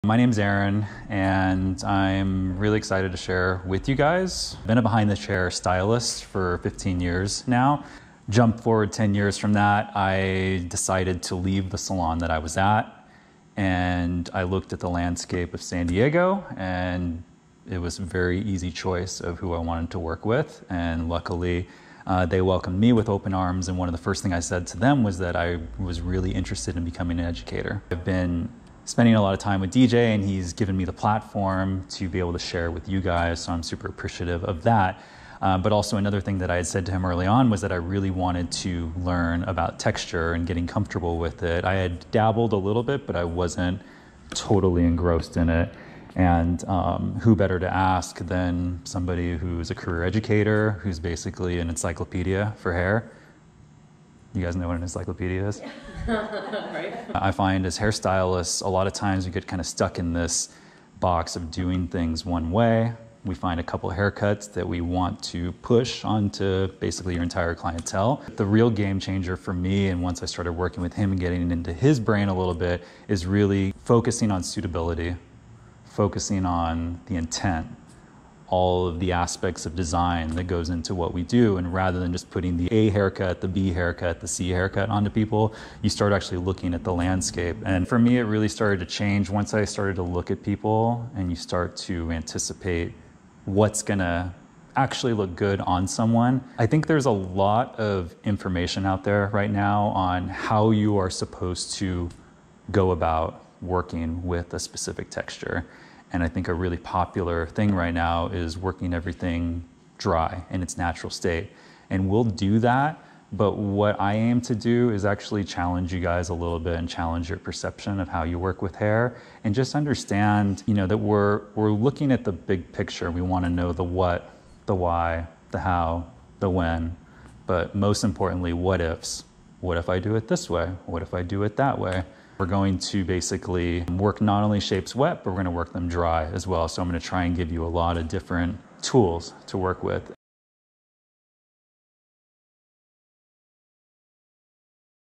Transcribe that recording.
My name's Aaron, and I'm really excited to share with you guys. I've been a behind-the-chair stylist for 15 years now. Jump forward 10 years from that, I decided to leave the salon that I was at, and I looked at the landscape of San Diego, and it was a very easy choice of who I wanted to work with, and luckily they welcomed me with open arms, and one of the first things I said to them was that I was really interested in becoming an educator. I've been spending a lot of time with DJ, and he's given me the platform to be able to share with you guys, so I'm super appreciative of that. But also another thing that I had said to him early on was that I really wanted to learn about texture and getting comfortable with it. I had dabbled a little bit, but I wasn't totally engrossed in it. And who better to ask than somebody who's a career educator, who's basically an encyclopedia for hair. You guys know what an encyclopedia is? Right. I find as hairstylists, a lot of times we get kind of stuck in this box of doing things one way. We find a couple haircuts that we want to push onto basically your entire clientele. The real game changer for me, and once I started working with him and getting into his brain a little bit, is really focusing on suitability, focusing on the intent, all of the aspects of design that goes into what we do, and rather than just putting the A haircut, the B haircut, the C haircut onto people, you start actually looking at the landscape. And for me, it really started to change once I started to look at people and you start to anticipate what's gonna actually look good on someone. I think there's a lot of information out there right now on how you are supposed to go about working with a specific texture. And I think a really popular thing right now is working everything dry in its natural state. And we'll do that, but what I aim to do is actually challenge you guys a little bit and challenge your perception of how you work with hair, and just understand, that we're looking at the big picture. We want to know the what, the why, the how, the when, but most importantly, what ifs. What if I do it this way? What if I do it that way? We're going to basically work not only shapes wet, but we're going to work them dry as well. So I'm going to try and give you a lot of different tools to work with.